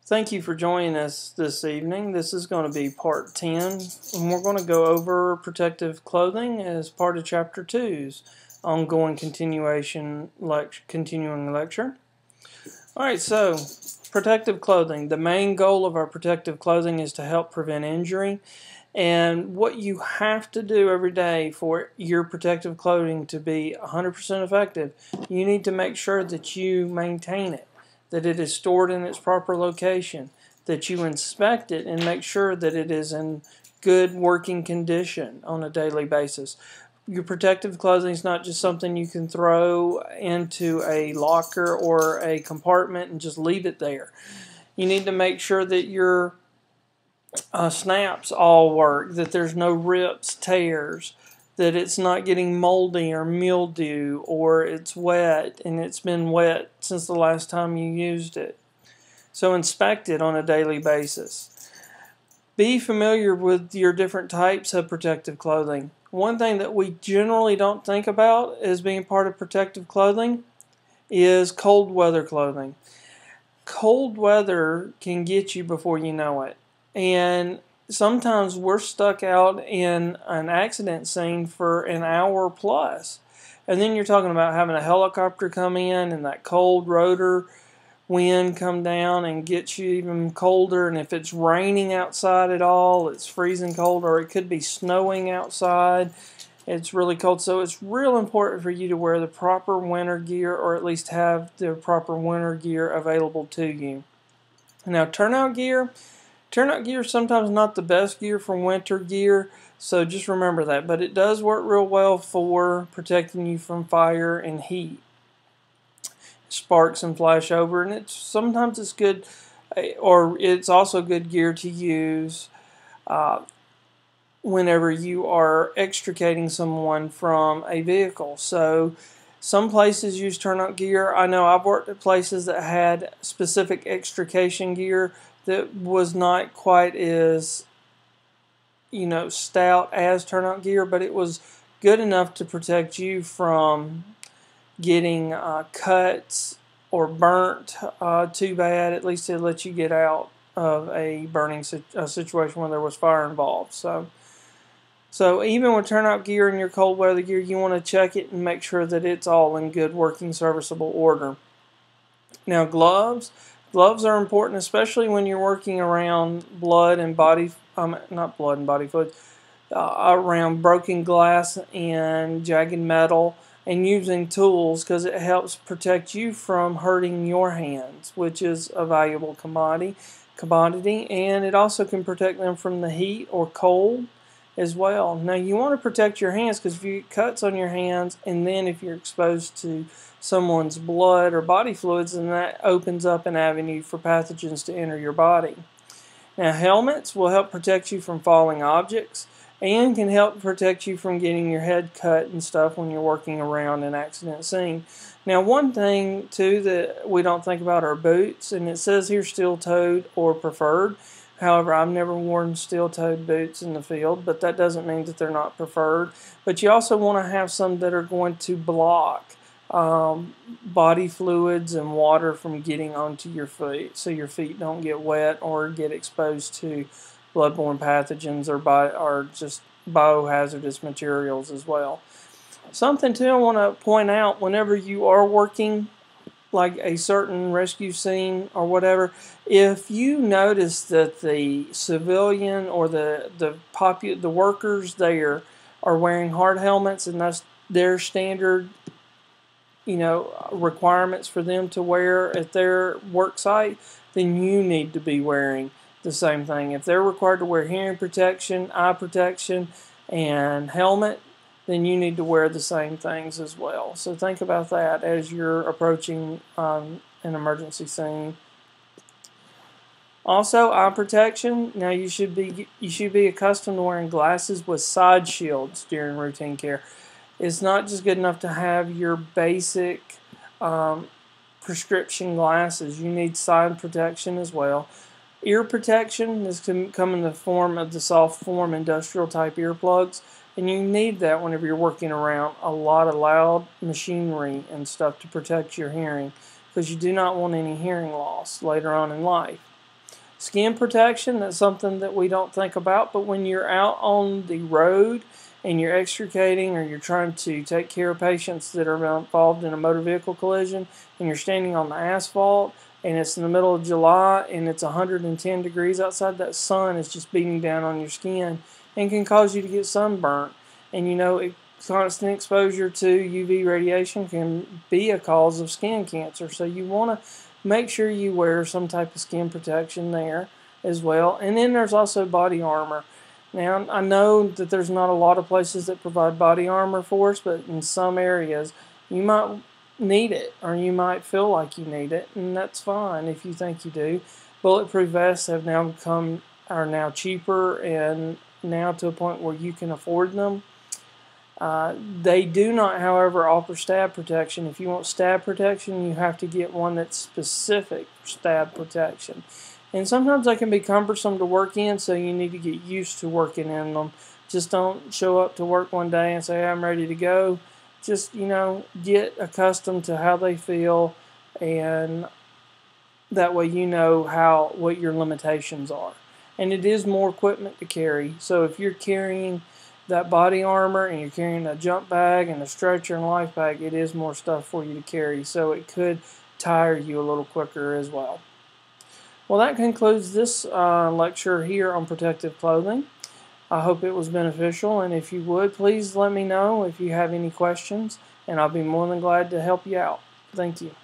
Thank you for joining us this evening. This is going to be part 10, and we're going to go over protective clothing as part of Chapter 2's ongoing continuing lecture. Alright, so protective clothing. The main goal of our protective clothing is to help prevent injury. And what you have to do every day for your protective clothing to be 100% effective, you need to make sure that you maintain it, that it is stored in its proper location, that you inspect it and make sure that it is in good working condition on a daily basis. Your protective clothing is not just something you can throw into a locker or a compartment and just leave it there. You need to make sure that your snaps all work, that there's no rips, tears, that it's not getting moldy or mildew, or it's wet and it's been wet since the last time you used it. So inspect it on a daily basis. Be familiar with your different types of protective clothing. One thing that we generally don't think about as being part of protective clothing is cold weather clothing. Cold weather can get you before you know it. And sometimes we're stuck out in an accident scene for an hour plus. And then you're talking about having a helicopter come in and that cold rotor wind come down and get you even colder. And if it's raining outside at all, it's freezing cold, or it could be snowing outside. It's really cold. So it's real important for you to wear the proper winter gear, or at least have the proper winter gear available to you. Now, turnout gear. Turnout gear is sometimes not the best gear for winter gear, so just remember that. But it does work real well for protecting you from fire and heat. Sparks and flash over, and sometimes it's good, or it's also good gear to use whenever you are extricating someone from a vehicle. So some places use turnout gear. I know I've worked at places that had specific extrication gear that was not quite as, stout as turnout gear, but it was good enough to protect you from getting cuts or burnt too bad. At least it let you get out of a burning situation where there was fire involved. So even with turnout gear and your cold weather gear, you want to check it and make sure that it's all in good working serviceable order. Now, gloves. Gloves are important, especially when you're working around blood and body, not blood and body fluids, around broken glass and jagged metal, and using tools, because it helps protect you from hurting your hands, which is a valuable commodity, and it also can protect them from the heat or cold as well. Now, you want to protect your hands, because if you get cuts on your hands, and then if you're exposed to someone's blood or body fluids, then that opens up an avenue for pathogens to enter your body. Now, helmets will help protect you from falling objects and can help protect you from getting your head cut and stuff when you're working around an accident scene. Now, one thing, too, that we don't think about are boots, and it says here steel-toed or preferred. However, I've never worn steel-toed boots in the field, but that doesn't mean that they're not preferred. But you also want to have some that are going to block body fluids and water from getting onto your feet, so your feet don't get wet or get exposed to bloodborne pathogens or just biohazardous materials as well. Something too I want to point out, whenever you are working like a certain rescue scene or whatever, if you notice that the civilian or the workers there are wearing hard helmets, and that's their standard requirements for them to wear at their work site, then you need to be wearing the same thing. If they're required to wear hearing protection, eye protection, and helmet, then you need to wear the same things as well. So think about that as you're approaching an emergency scene. Also, eye protection. Now, you should be accustomed to wearing glasses with side shields during routine care. It's not just good enough to have your basic prescription glasses. You need side protection as well. Ear protection. This can come in the form of the soft form industrial type earplugs, and you need that whenever you're working around a lot of loud machinery and stuff to protect your hearing, because you do not want any hearing loss later on in life. Skin protection, that's something that we don't think about, but when you're out on the road and you're extricating or you're trying to take care of patients that are involved in a motor vehicle collision and you're standing on the asphalt and it's in the middle of July and it's 110 degrees outside, that sun is just beating down on your skin and can cause you to get sunburnt. And you know, constant exposure to UV radiation can be a cause of skin cancer. So you want to make sure you wear some type of skin protection there as well. And then there's also body armor. Now, I know that there's not a lot of places that provide body armor for us, but in some areas you might need it, or you might feel like you need it, and that's fine if you think you do. Bulletproof vests are now cheaper, and now to a point where you can afford them. They do not, however, offer stab protection. If you want stab protection, you have to get one that's specific for stab protection. And sometimes they can be cumbersome to work in, so you need to get used to working in them. Just don't show up to work one day and say, hey, I'm ready to go. Just, you know, get accustomed to how they feel, and that way you know what your limitations are. And it is more equipment to carry. So if you're carrying that body armor and you're carrying a jump bag and a stretcher and life bag, it is more stuff for you to carry. So it could tire you a little quicker as well. Well, that concludes this lecture here on protective clothing. I hope it was beneficial, and if you would, please let me know if you have any questions, and I'll be more than glad to help you out. Thank you.